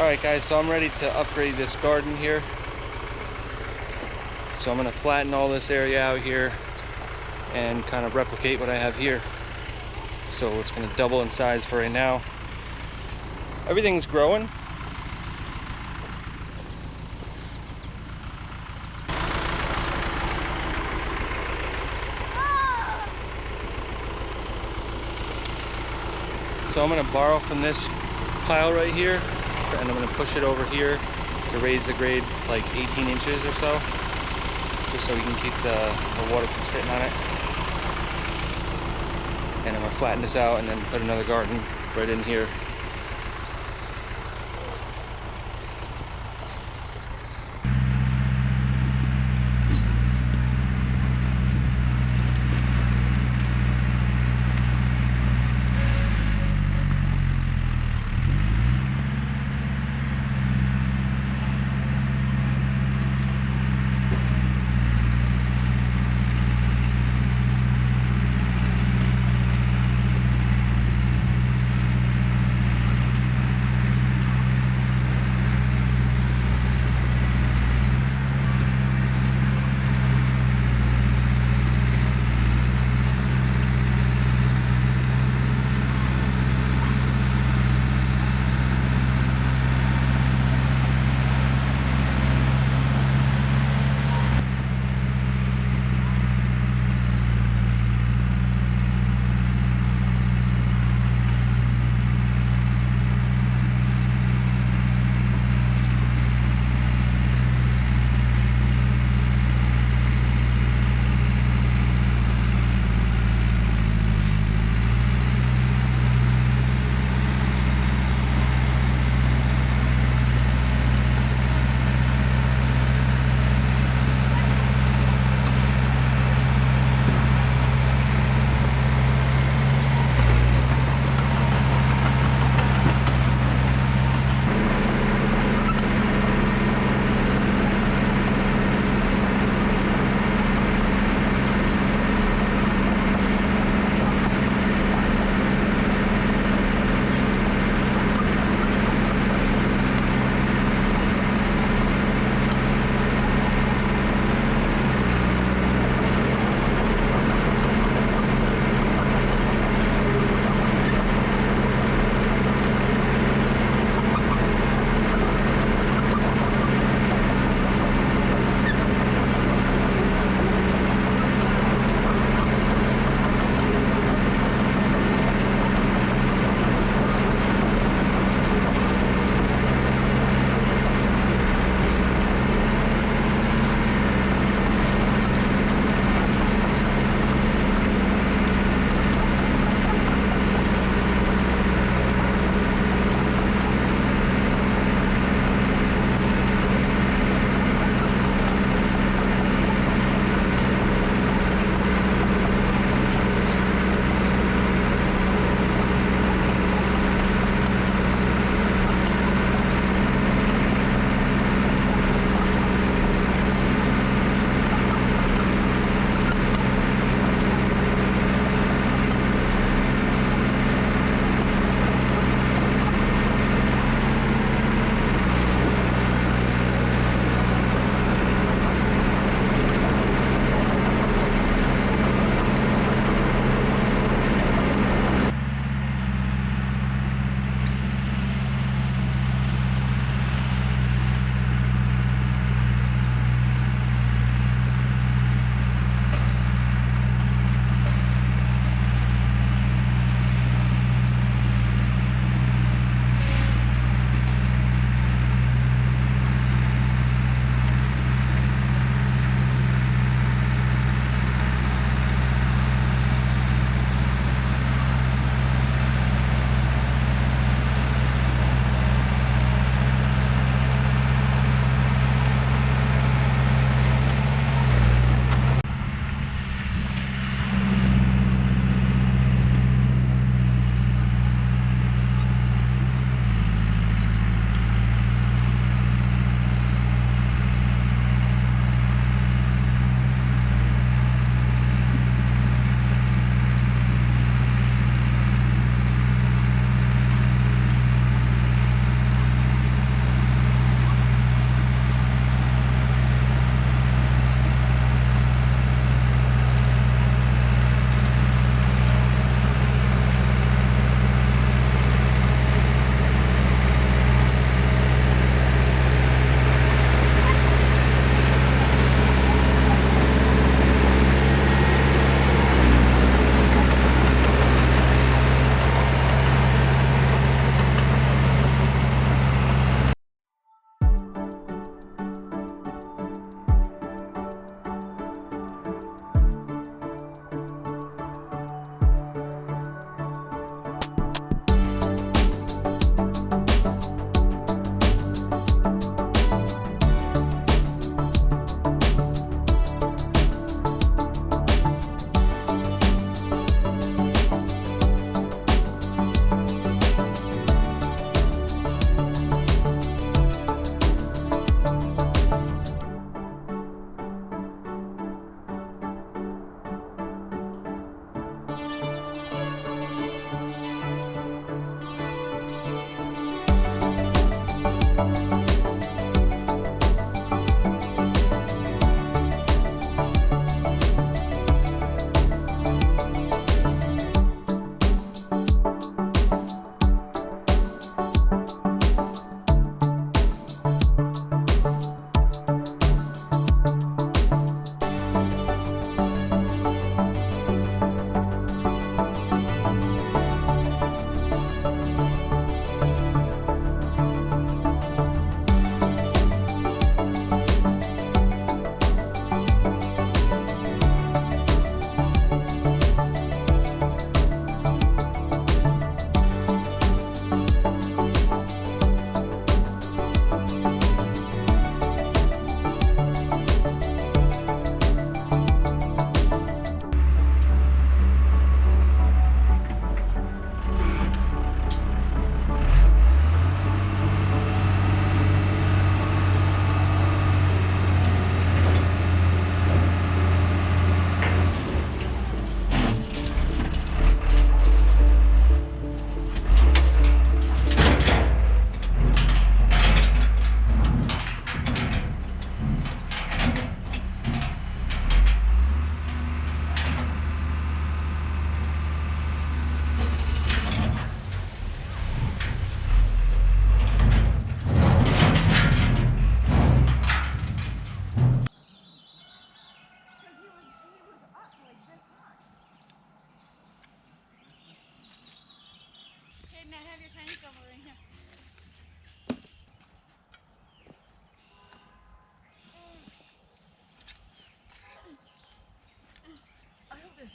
Alright guys, so I'm ready to upgrade this garden here. So I'm going to flatten all this area out here and kind of replicate what I have here. So it's going to double in size for right now. Everything's growing. So I'm going to borrow from this pile right here, and I'm going to push it over here to raise the grade like 18 inches or so, just so we can keep the water from sitting on it. And I'm going to flatten this out and then put another garden right in here.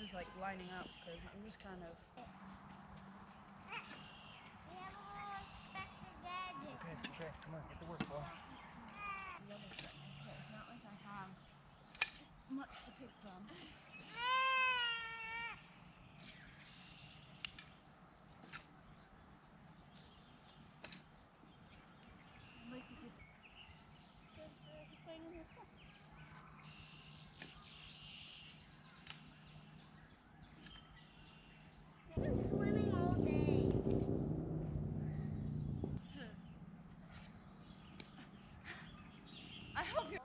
is like lining up because I'm just kind of. We have a little Inspector Gadget. Okay, come on, get to work, boy. Okay, it's not like I have much to pick from. I'd like to get just playing in the stuff. I've been swimming all day. I hope you're.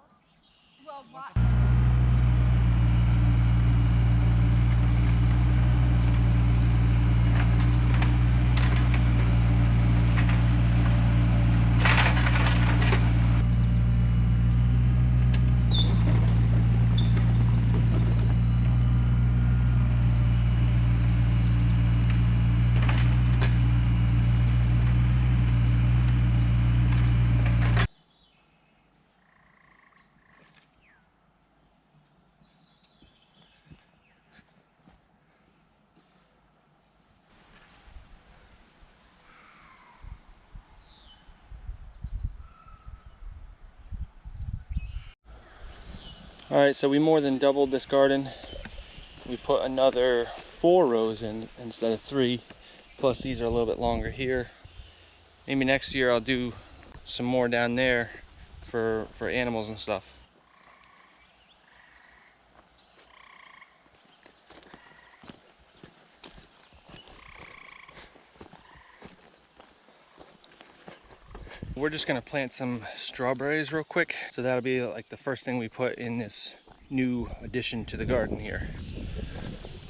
Well, why? Alright, so we more than doubled this garden. We put another 4 rows in instead of 3. Plus these are a little bit longer here. Maybe next year I'll do some more down there for animals and stuff. We're just gonna plant some strawberries real quick. So that'll be like the first thing we put in this new addition to the garden here.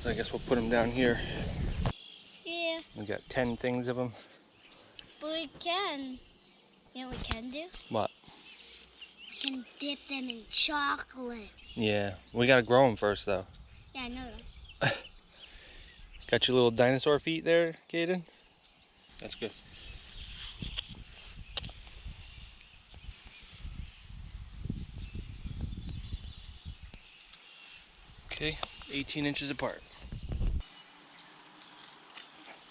So I guess we'll put them down here. Yeah. We got 10 things of them. But we can. You know what we can do? What? We can dip them in chocolate. Yeah, we gotta grow them first though. Yeah, I know that. Got your little dinosaur feet there, Kaden? That's good. Okay, 18 inches apart.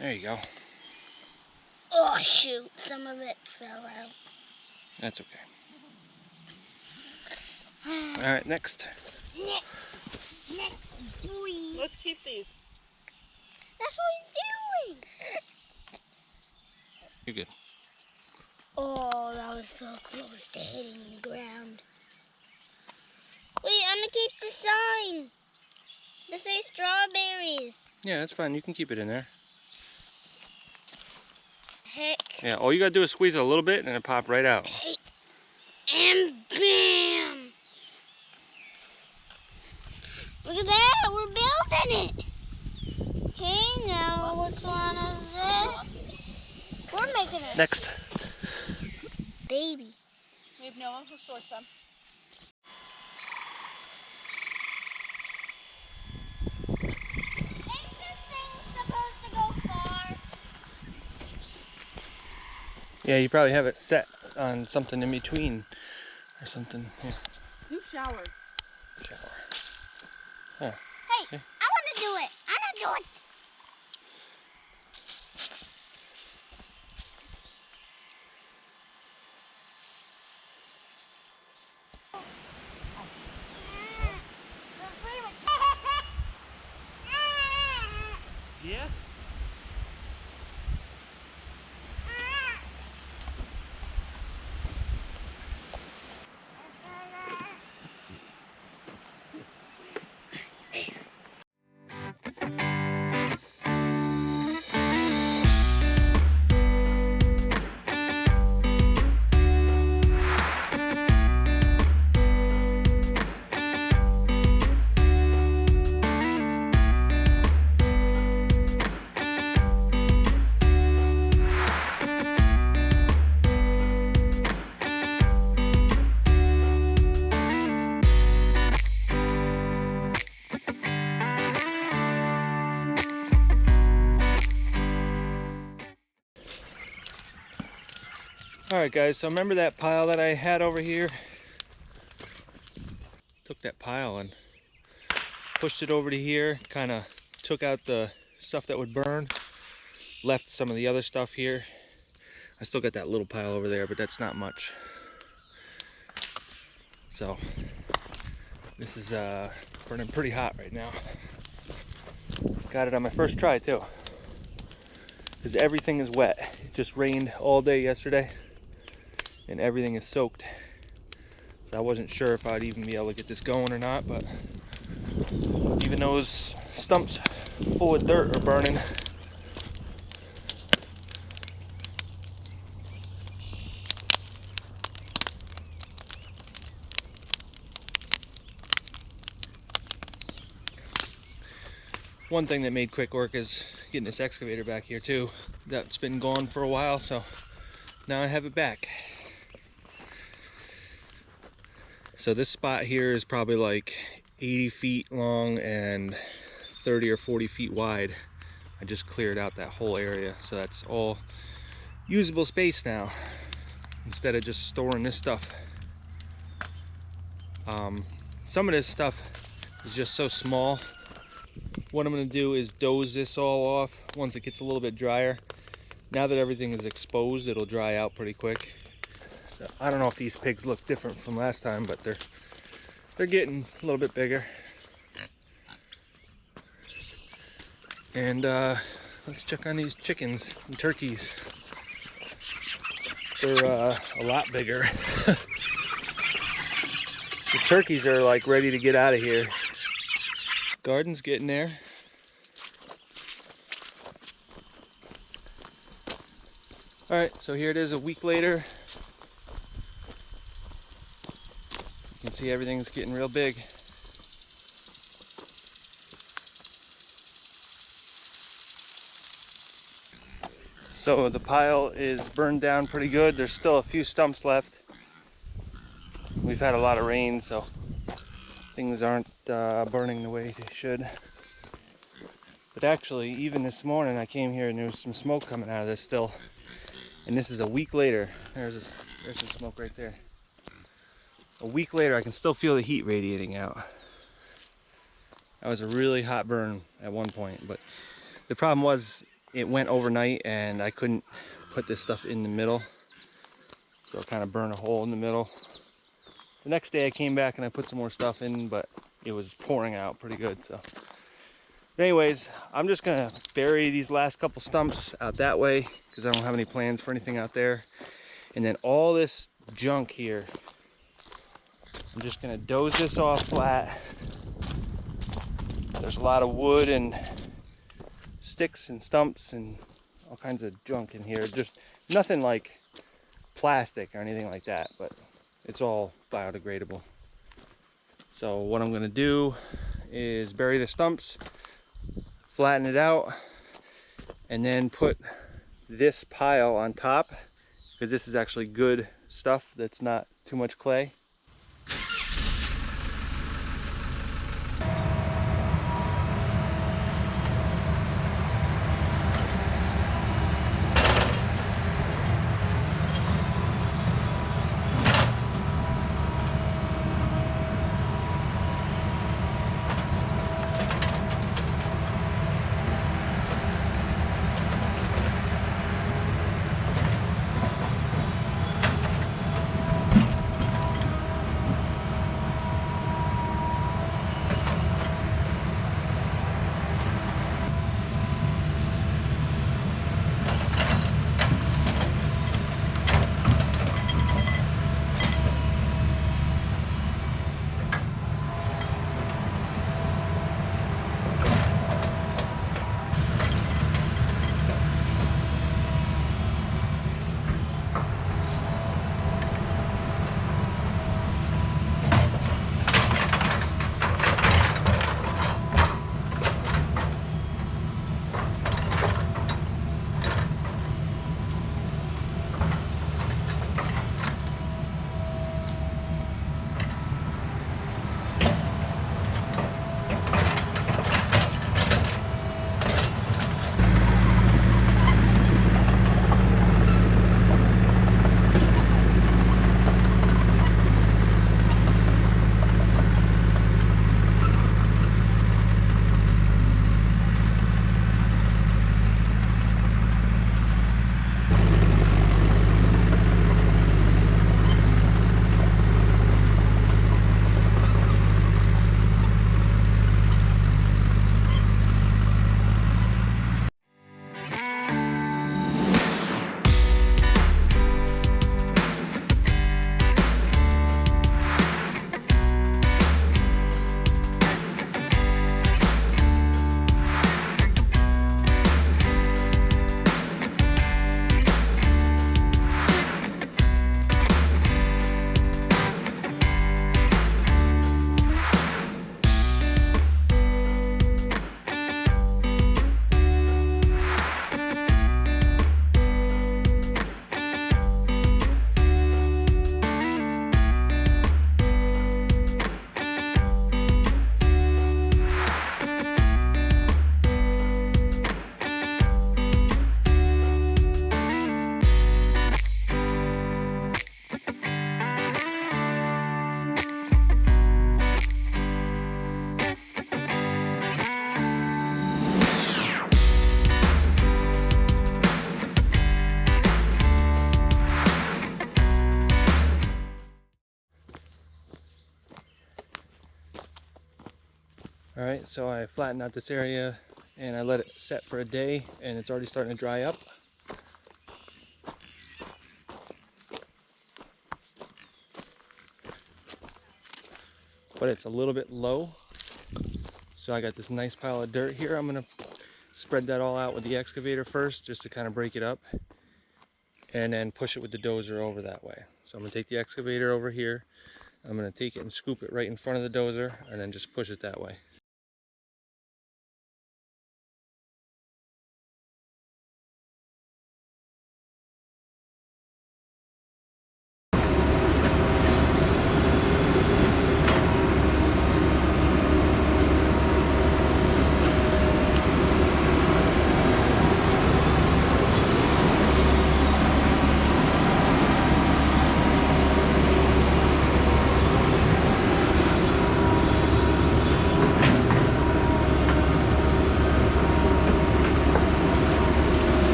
There you go. Oh shoot, some of it fell out. That's okay. Alright, next. Next, boy. Let's keep these. That's what he's doing. You're good. Oh, that was so close to hitting the ground. Wait, I'm gonna keep the sign. To say strawberries. Yeah, that's fine. You can keep it in there. Heck. Yeah, all you gotta do is squeeze it a little bit and it'll pop right out. Hey. And bam! Look at that, we're building it. Okay, now which one is it? We're making it. Next. Baby. We have no one who sorts them. Ain't this thing supposed to go far? Yeah, you probably have it set on something in between or something. Yeah. Who showered? Shower. Oh, Hey, see? I want to do it. I want to do it. Yeah? Alright guys, so remember that pile that I had over here? Took that pile and pushed it over to here, kind of took out the stuff that would burn, left some of the other stuff here. I still got that little pile over there, but that's not much. So this is burning pretty hot right now. Got it on my first try too, because everything is wet. It just rained all day yesterday and everything is soaked. So I wasn't sure if I'd even be able to get this going or not, but even those stumps full of dirt are burning. One thing that made quick work is getting this excavator back here too. That's been gone for a while, so now I have it back. So this spot here is probably like 80 feet long and 30 or 40 feet wide. I just cleared out that whole area, so that's all usable space now instead of just storing this stuff. Some of this stuff is just so small. What I'm going to do is doze this all off once it gets a little bit drier. Now that everything is exposed, it'll dry out pretty quick. So I don't know if these pigs look different from last time, but they're getting a little bit bigger. And let's check on these chickens and turkeys. They're a lot bigger. The turkeys are like ready to get out of here. Garden's getting there. All right, so here it is a week later. You can see everything's getting real big. So the pile is burned down pretty good. There's still a few stumps left. We've had a lot of rain, so things aren't burning the way they should. But actually, even this morning I came here and there was some smoke coming out of this still. And this is a week later. There's some smoke right there. A week later, I can still feel the heat radiating out. That was a really hot burn at one point, but the problem was it went overnight and I couldn't put this stuff in the middle. So it kind of burned a hole in the middle. The next day I came back and I put some more stuff in, but it was pouring out pretty good. So anyways, I'm just gonna bury these last couple stumps out that way because I don't have any plans for anything out there. And then all this junk here, I'm just gonna doze this off flat. There's a lot of wood and sticks and stumps and all kinds of junk in here. Just nothing like plastic or anything like that, but it's all biodegradable. So what I'm going to do is bury the stumps, flatten it out, and then put this pile on top, because this is actually good stuff that's not too much clay. Alright, so I flattened out this area and I let it set for a day, and it's already starting to dry up. But it's a little bit low. So I got this nice pile of dirt here. I'm going to spread that all out with the excavator first, just to kind of break it up, and then push it with the dozer over that way. So I'm going to take the excavator over here. I'm going to take it and scoop it right in front of the dozer, and then just push it that way.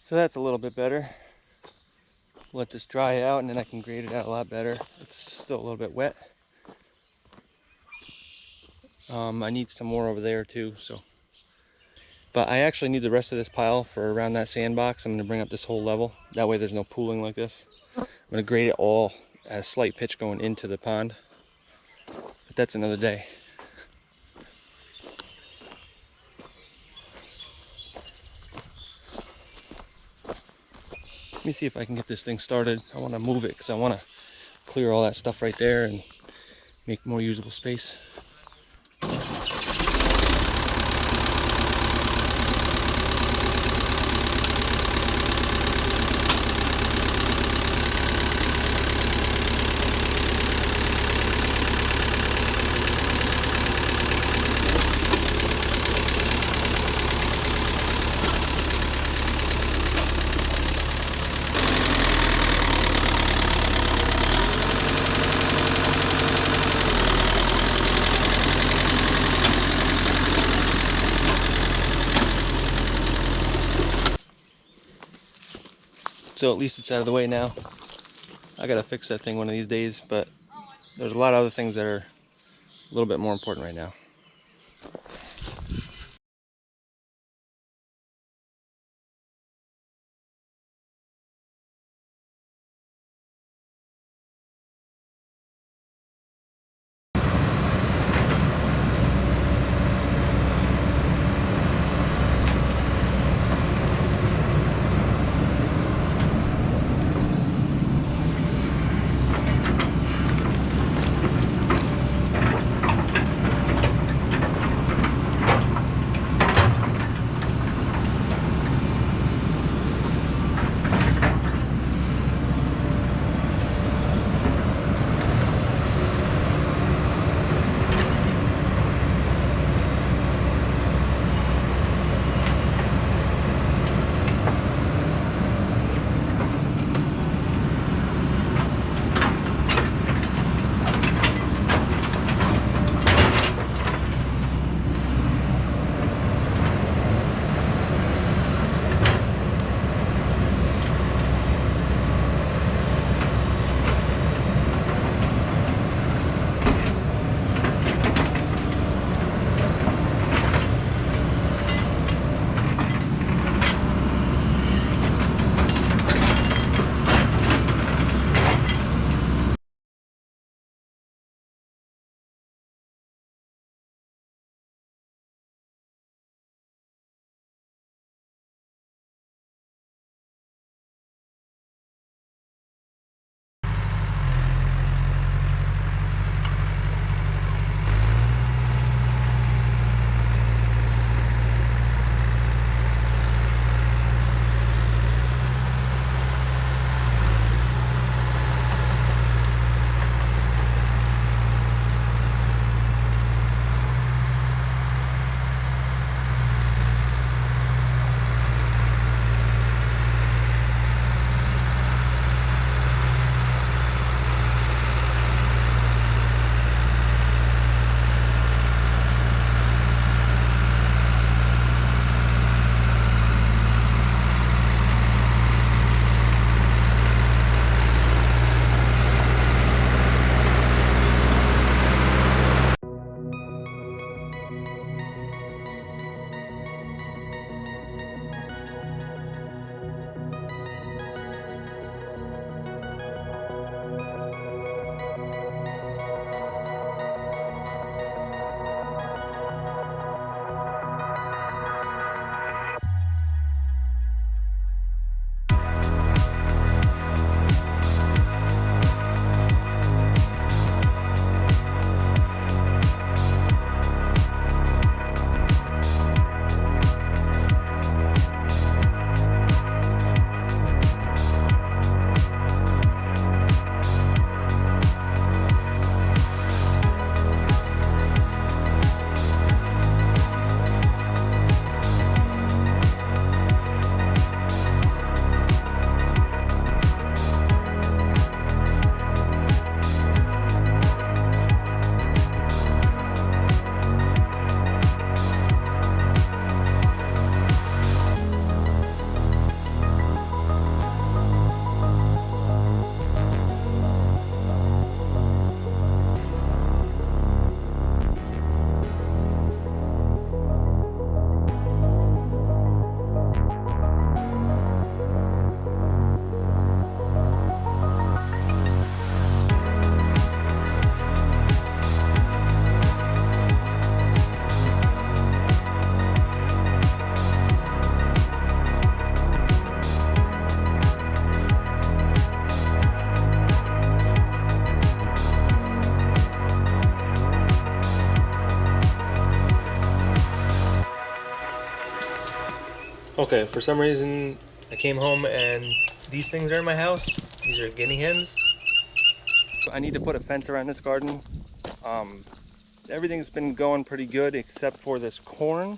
So that's a little bit better. Let this dry out and then I can grade it out a lot better. It's still a little bit wet. I need some more over there too, but I actually need the rest of this pile for around that sandbox. I'm going to bring up this whole level. That way there's no pooling like this. I'm going to grade it all at a slight pitch going into the pond. But that's another day. Let me see if I can get this thing started. I want to move it because I want to clear all that stuff right there and make more usable space. so at least it's out of the way now. I gotta fix that thing one of these days, but there's a lot of other things that are a little bit more important right now. Okay, for some reason I came home and these things are in my house. These are guinea hens. I need to put a fence around this garden. Everything's been going pretty good except for this corn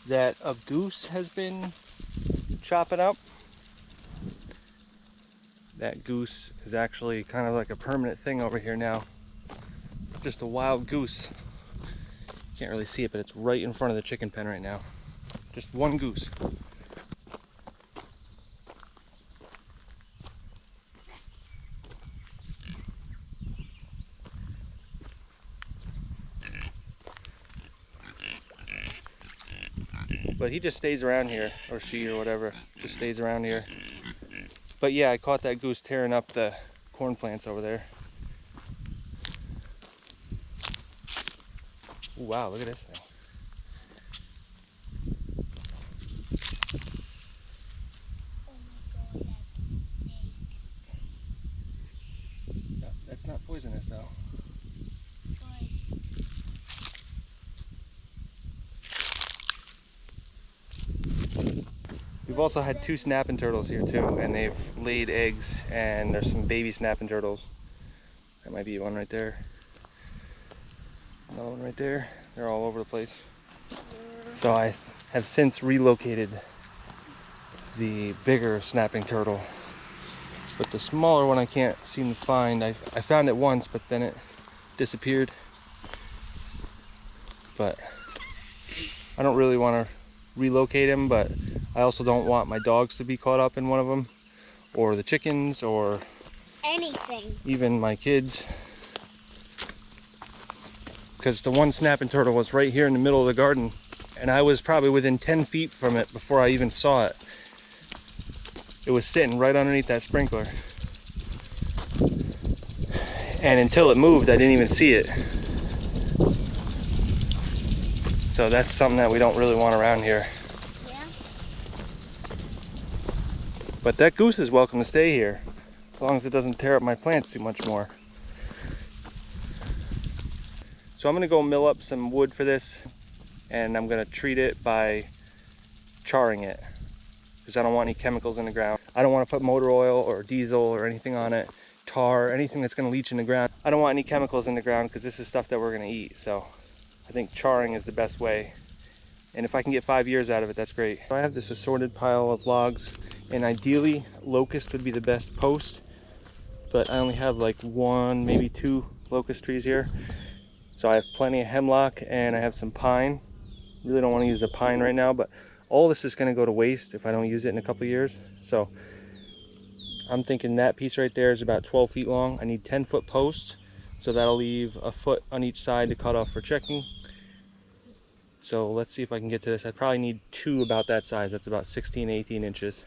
that a goose has been chopping up. That goose is actually kind of like a permanent thing over here now. Just a wild goose. Can't really see it, but it's right in front of the chicken pen right now. Just one goose. But he just stays around here, or she or whatever, just stays around here. But yeah, I caught that goose tearing up the corn plants over there. Ooh, wow, look at this thing. Oh my god, No, that's not poisonous though. We've also had 2 snapping turtles here too, and they've laid eggs, and there's some baby snapping turtles. That might be one right there. Another one right there. They're all over the place. So I have since relocated the bigger snapping turtle. But the smaller one I can't seem to find. I found it once, but then it disappeared. But I don't really want to relocate him, but I also don't want my dogs to be caught up in one of them, or the chickens, or anything. even my kids. Because the one snapping turtle was right here in the middle of the garden, and I was probably within 10 feet from it before I even saw it. It was sitting right underneath that sprinkler. And until it moved, I didn't even see it. So that's something that we don't really want around here. Yeah. But that goose is welcome to stay here, as long as it doesn't tear up my plants too much more. So I'm gonna go mill up some wood for this, and I'm gonna treat it by charring it, because I don't want any chemicals in the ground. I don't want to put motor oil or diesel or anything on it, tar, anything that's gonna leach in the ground. I don't want any chemicals in the ground, because this is stuff that we're gonna eat. So I think charring is the best way. And if I can get 5 years out of it, that's great. I have this assorted pile of logs, and ideally locust would be the best post, but I only have like 1, maybe 2 locust trees here. So I have plenty of hemlock, and I have some pine. Really don't want to use the pine right now, but all this is going to go to waste if I don't use it in a couple years. So I'm thinking that piece right there is about 12 feet long. I need 10-foot posts, so that'll leave a foot on each side to cut off for checking. So let's see if I can get to this. I probably need 2 about that size. That's about 16, 18 inches.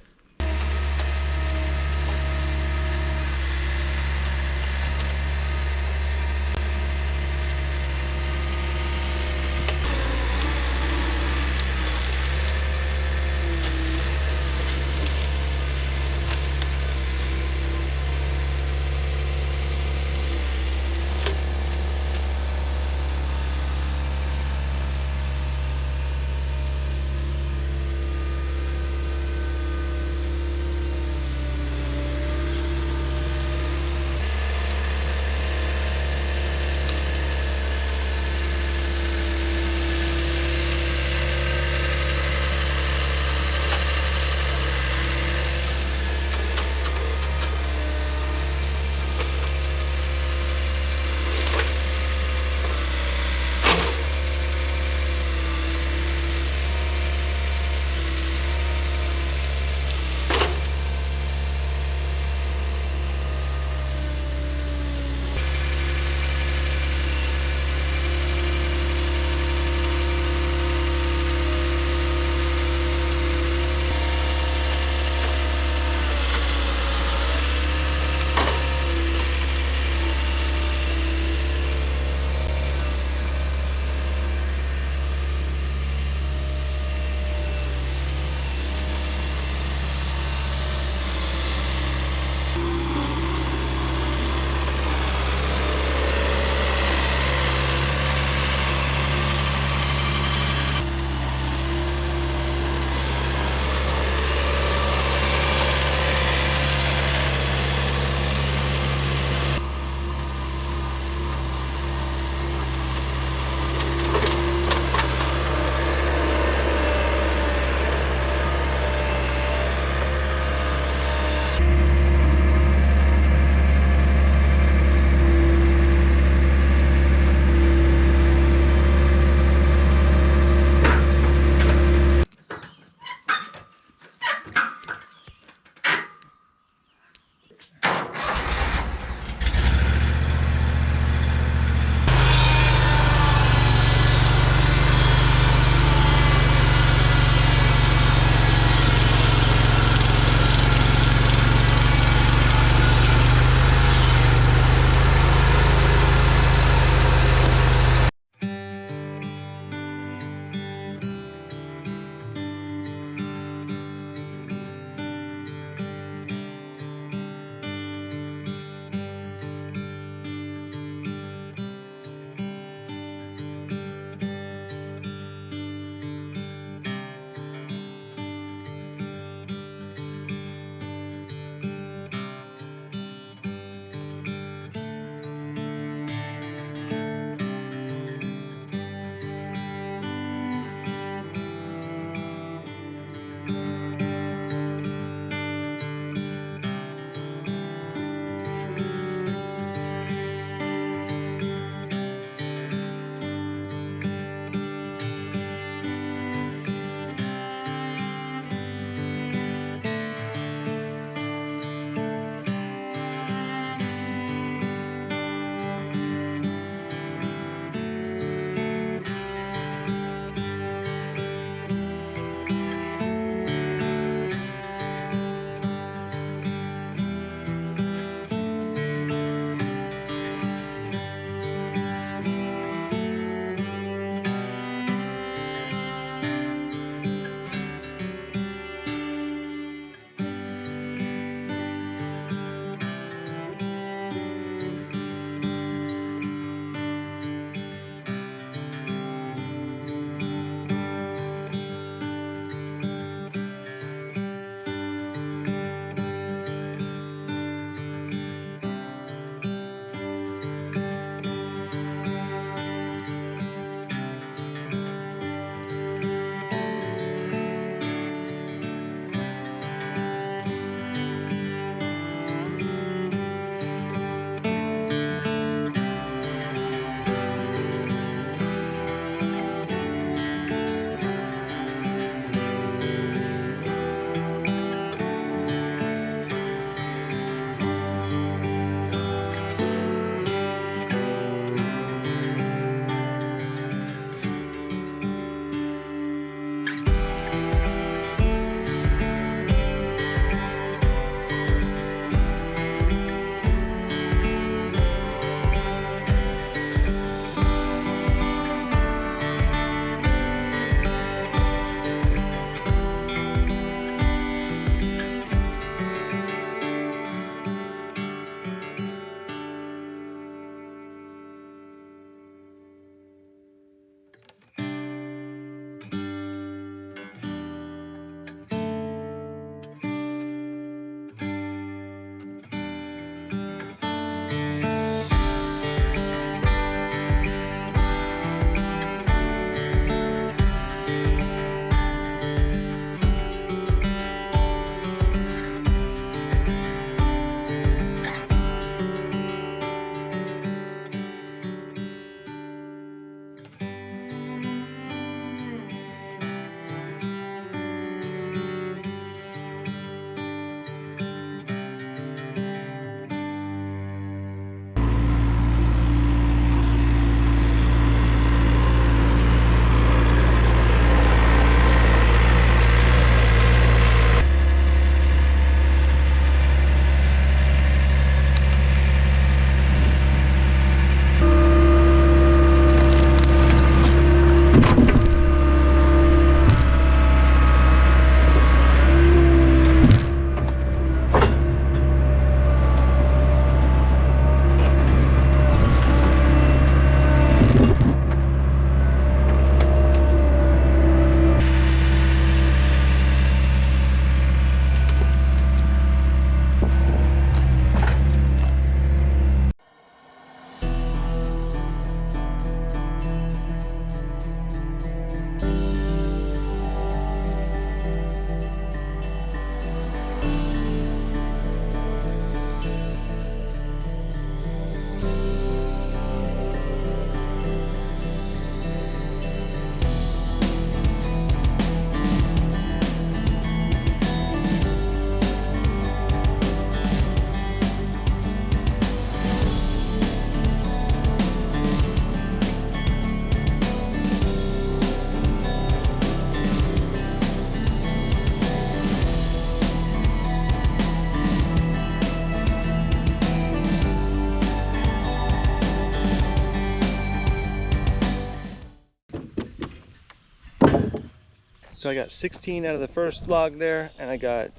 So I got 16 out of the first log there, and I got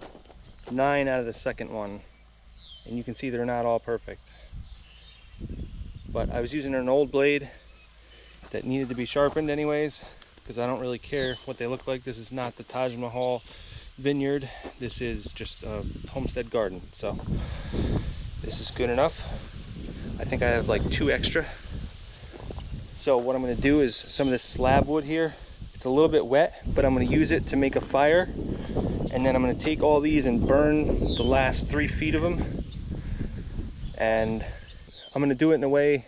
9 out of the second one. And you can see they're not all perfect. But I was using an old blade that needed to be sharpened anyways, because I don't really care what they look like. This is not the Taj Mahal vineyard. This is just a homestead garden. So this is good enough. I think I have like 2 extra. So what I'm going to do is some of this slab wood here, it's a little bit wet, but I'm going to use it to make a fire. And then I'm going to take all these and burn the last 3 feet of them. And I'm going to do it in a way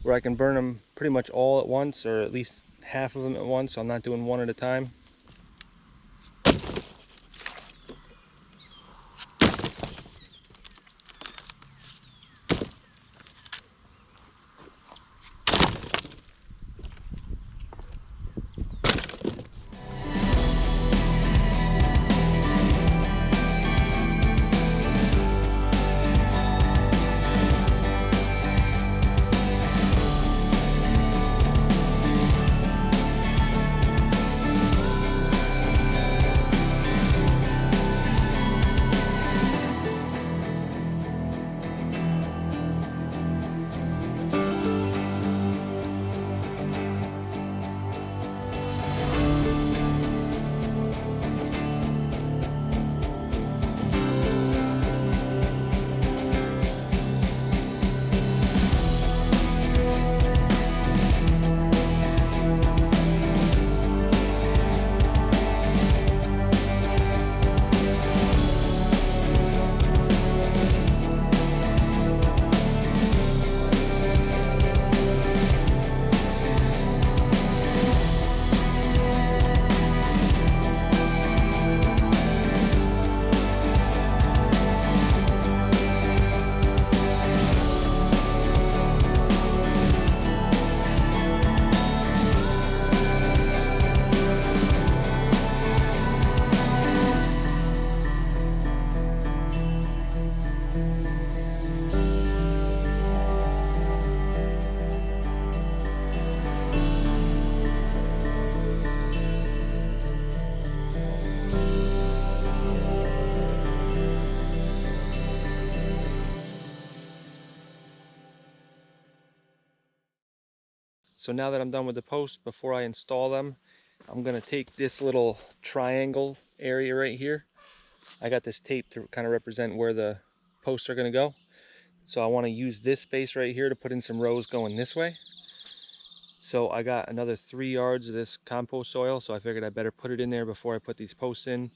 where I can burn them pretty much all at once, or at least half of them at once, so I'm not doing one at a time. So now that I'm done with the posts, before I install them, I'm going to take this little triangle area right here. I got this tape to kind of represent where the posts are going to go. So I want to use this space right here to put in some rows going this way. So I got another 3 yards of this compost soil, so I figured I better put it in there before I put these posts in,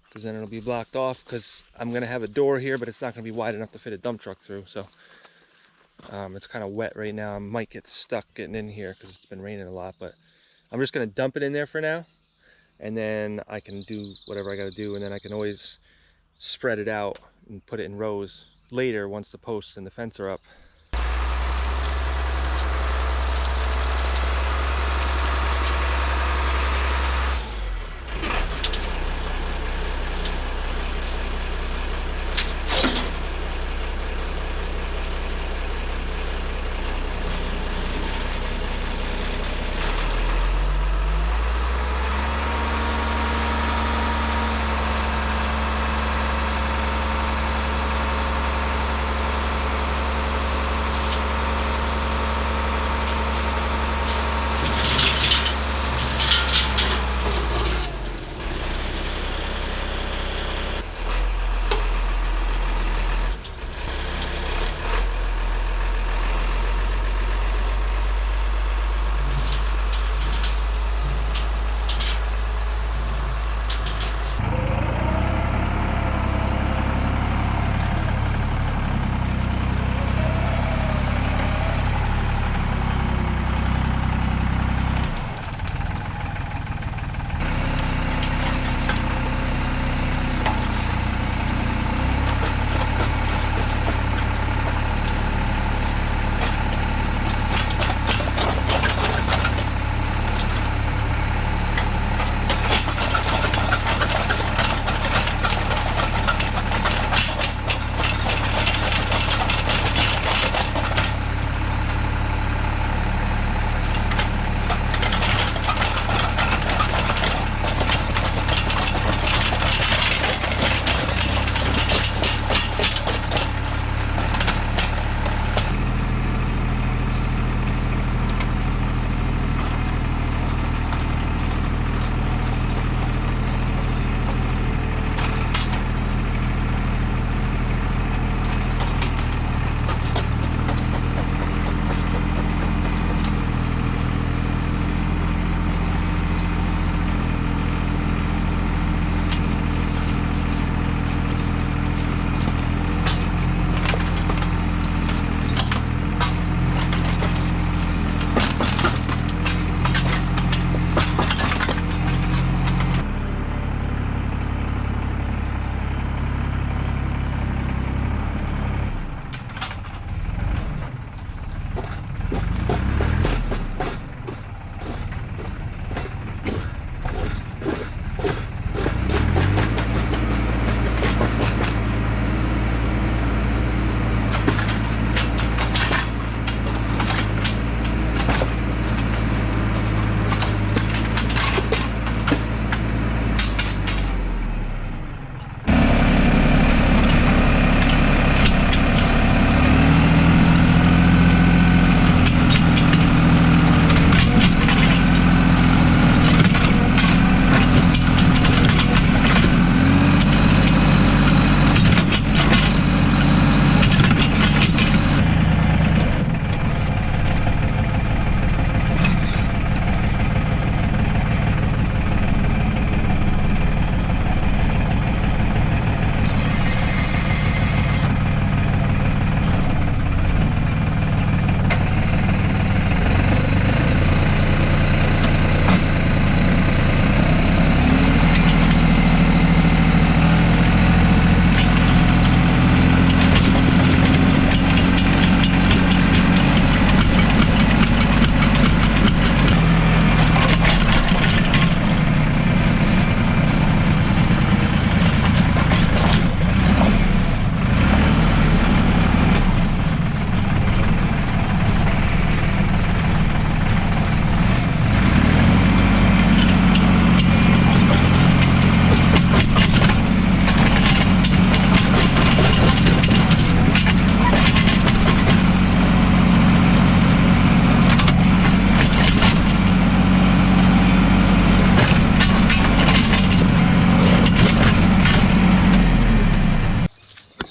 because then it'll be blocked off, because I'm going to have a door here, but it's not going to be wide enough to fit a dump truck through. So it's kind of wet right now. I might get stuck getting in here because it's been raining a lot, but I'm just going to dump it in there for now, and then I can do whatever I got to do, and then I can always spread it out and put it in rows later once the posts and the fence are up.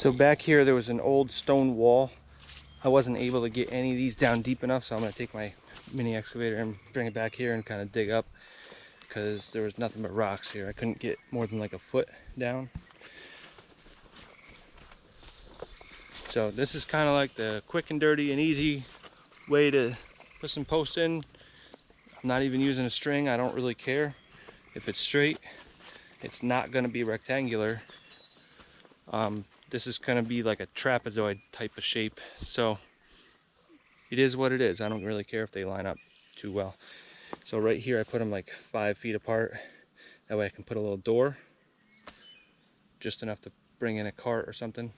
So back here there was an old stone wall. I wasn't able to get any of these down deep enough, so I'm going to take my mini excavator and bring it back here and kind of dig up, because there was nothing but rocks here. I couldn't get more than like a foot down. So this is kind of like the quick and dirty and easy way to put some posts in. I'm not even using a string. I don't really care if it's straight. It's not going to be rectangular. This is going to be like a trapezoid type of shape, so it is what it is. I don't really care if they line up too well. So right here I put them like 5 feet apart. That way I can put a little door, just enough to bring in a cart or something.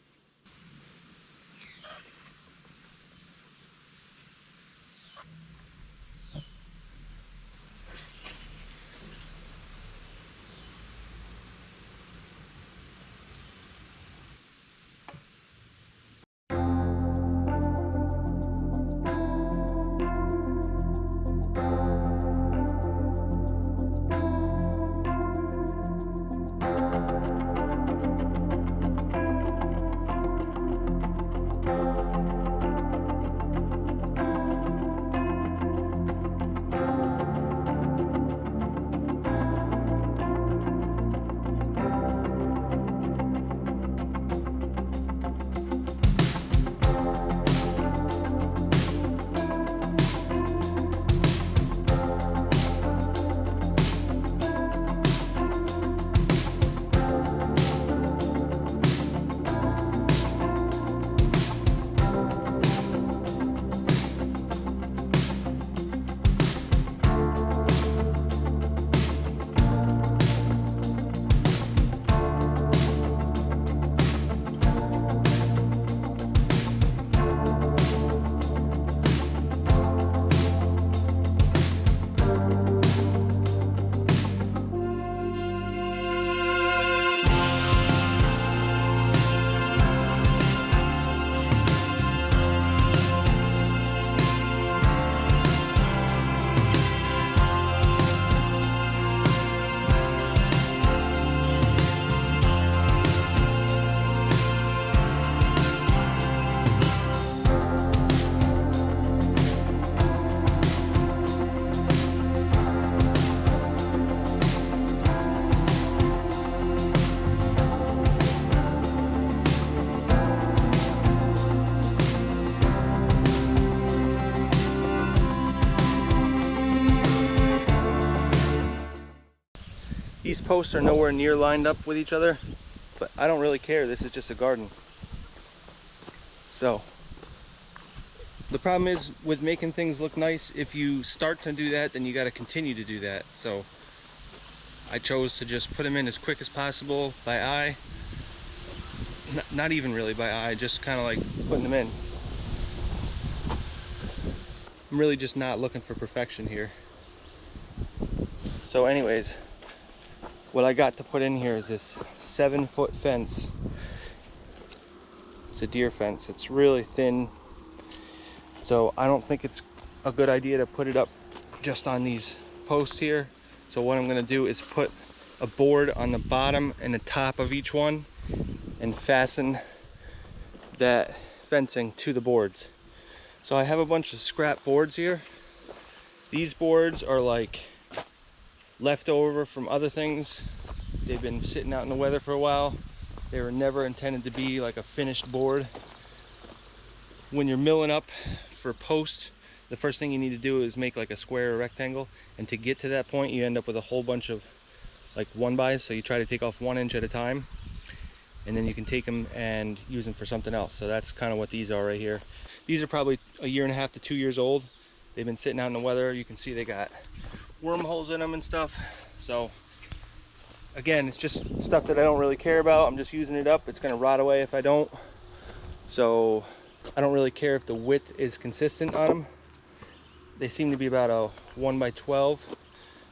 These posts are nowhere near lined up with each other, but I don't really care. This is just a garden. So the problem is with making things look nice, if you start to do that, then you got to continue to do that. So I chose to just put them in as quick as possible by eye. Not even really by eye, just kind of like putting them in. I'm really just not looking for perfection here. So anyways, what I got to put in here is this 7-foot fence. It's a deer fence. It's really thin. So I don't think it's a good idea to put it up just on these posts here. So what I'm gonna do is put a board on the bottom and the top of each one and fasten that fencing to the boards. So I have a bunch of scrap boards here. These boards are like leftover from other things. They've been sitting out in the weather for a while. They were never intended to be like a finished board. When you're milling up for posts, the first thing you need to do is make like a square or rectangle, and to get to that point you end up with a whole bunch of like 1-bys. So you try to take off 1 inch at a time, and then you can take them and use them for something else. So that's kind of what these are right here. These are probably 1.5 to 2 years old. They've been sitting out in the weather. You can see they got wormholes in them and stuff. So again, it's just stuff that I don't really care about. I'm just using it up. It's gonna rot away if I don't. So I don't really care if the width is consistent on them. They seem to be about a 1x12,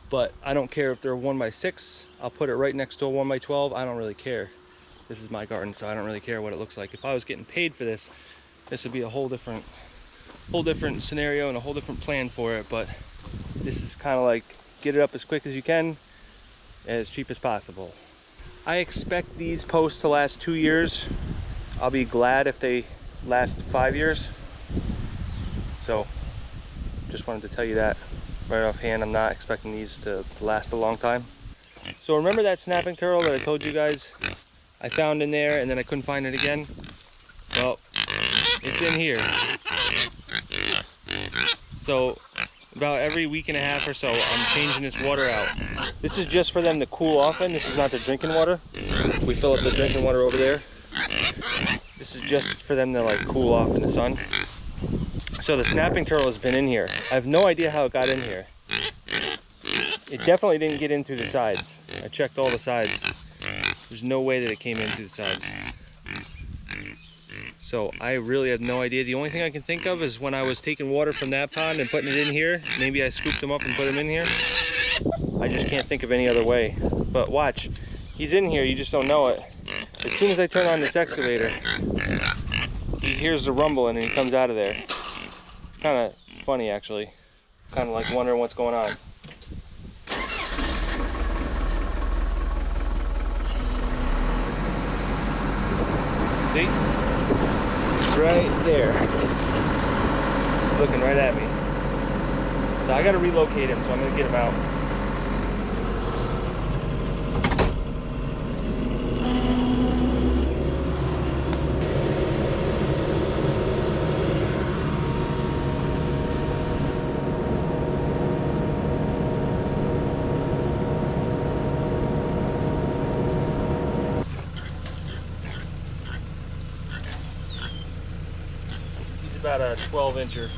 but I don't care if they're 1x6. I'll put it right next to a 1x12. I don't really care. This is my garden, so I don't really care what it looks like. If I was getting paid for this, this would be a whole different scenario and a whole different plan for it. But this is kind of like get it up as quick as you can, as cheap as possible. I expect these posts to last 2 years. I'll be glad if they last 5 years. So just wanted to tell you that right offhand. I'm not expecting these to last a long time. So remember that snapping turtle that I told you guys I found in there and then I couldn't find it again? Well, it's in here. So about every week and a half or so, I'm changing this water out. This is just for them to cool off in. This is not their drinking water. We fill up the drinking water over there. This is just for them to like cool off in the sun. So the snapping turtle has been in here. I have no idea how it got in here. It definitely didn't get in through the sides. I checked all the sides. There's no way that it came in through the sides. So I really have no idea. The only thing I can think of is when I was taking water from that pond and putting it in here, maybe I scooped them up and put them in here. I just can't think of any other way. But watch, he's in here, you just don't know it. As soon as I turn on this excavator, he hears the rumble and he comes out of there. It's kind of funny actually. Kind of like wondering what's going on. See? Right there. He's looking right at me. So I gotta relocate him, so I'm gonna get him out. About a 12-incher.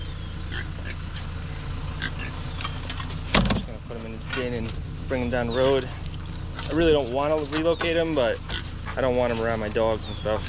Just gonna put him in his bin and bring him down the road. I really don't want to relocate him, but I don't want him around my dogs and stuff.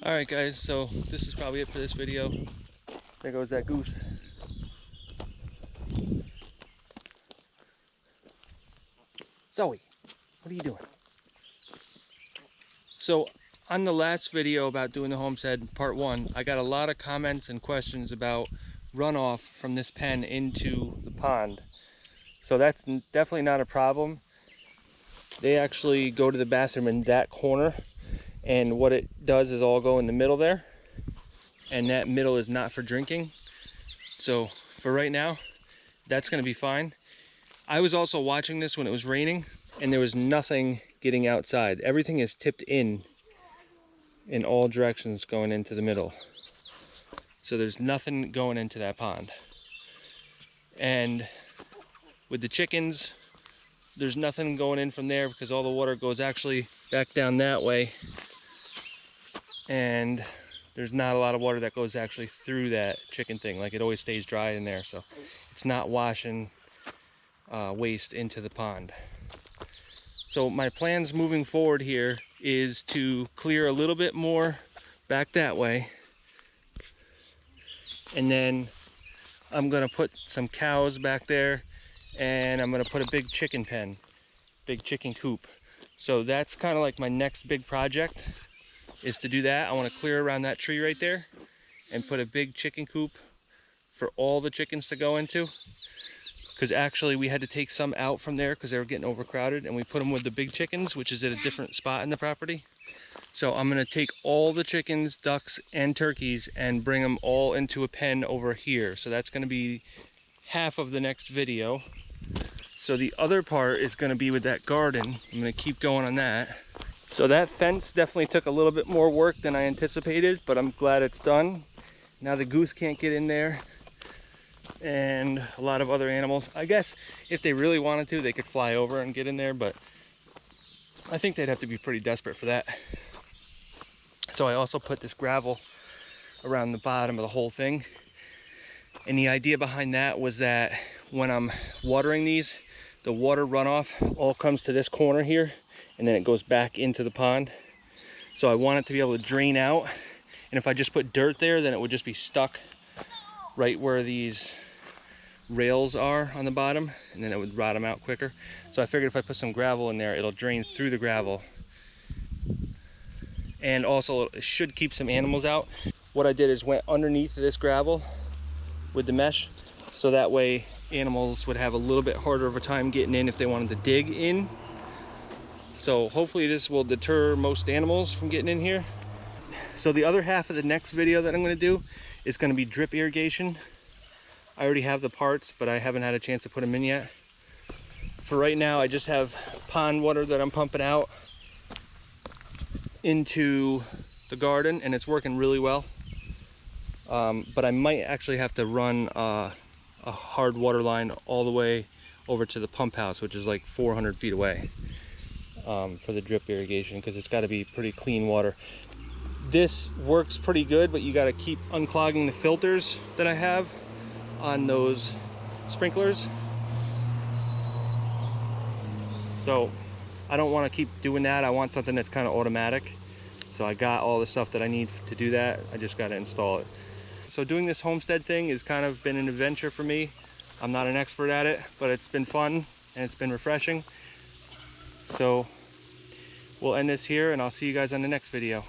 Alright guys, so this is probably it for this video. There goes that goose. Zoe, what are you doing? So on the last video about doing the homestead, part 1, I got a lot of comments and questions about runoff from this pen into the pond. So that's definitely not a problem. They actually go to the bathroom in that corner, and what it does is all go in the middle there, and that middle is not for drinking. So for right now, that's going to be fine. I was also watching this when it was raining, and there was nothing getting outside. Everything is tipped in all directions going into the middle. So there's nothing going into that pond. And with the chickens, there's nothing going in from there because all the water goes actually back down that way. And there's not a lot of water that goes actually through that chicken thing. Like, it always stays dry in there, so it's not washing waste into the pond. So my plans moving forward here is to clear a little bit more back that way, and then I'm gonna put some cows back there, and I'm gonna put a big chicken pen, big chicken coop. So that's kind of like my next big project, is to do that. I want to clear around that tree right there and put a big chicken coop for all the chickens to go into. Because actually we had to take some out from there because they were getting overcrowded, and we put them with the big chickens, which is at a different spot in the property. So I'm going to take all the chickens, ducks, and turkeys and bring them all into a pen over here. So that's going to be half of the next video. So the other part is going to be with that garden. I'm going to keep going on that. So that fence definitely took a little bit more work than I anticipated, but I'm glad it's done. Now the goose can't get in there, and a lot of other animals. I guess if they really wanted to, they could fly over and get in there, but I think they'd have to be pretty desperate for that. So I also put this gravel around the bottom of the whole thing. And the idea behind that was that when I'm watering these, the water runoff all comes to this corner here, and then it goes back into the pond. So I want it to be able to drain out. And if I just put dirt there, then it would just be stuck right where these rails are on the bottom, and then it would rot them out quicker. So I figured if I put some gravel in there, it'll drain through the gravel. And also it should keep some animals out. What I did is went underneath this gravel with the mesh, so that way animals would have a little bit harder of a time getting in if they wanted to dig in. So hopefully this will deter most animals from getting in here. So the other half of the next video that I'm going to do is going to be drip irrigation. I already have the parts, but I haven't had a chance to put them in yet. For right now, I just have pond water that I'm pumping out into the garden, and it's working really well. But I might actually have to run a hard water line all the way over to the pump house, which is like 400 feet away, for the drip irrigation, because it's got to be pretty clean water. This works pretty good, but you got to keep unclogging the filters that I have on those sprinklers. So I don't want to keep doing that. I want something that's kind of automatic. So I got all the stuff that I need to do that. I just got to install it. So doing this homestead thing has kind of been an adventure for me. I'm not an expert at it, but it's been fun and it's been refreshing. So we'll end this here, and I'll see you guys on the next video.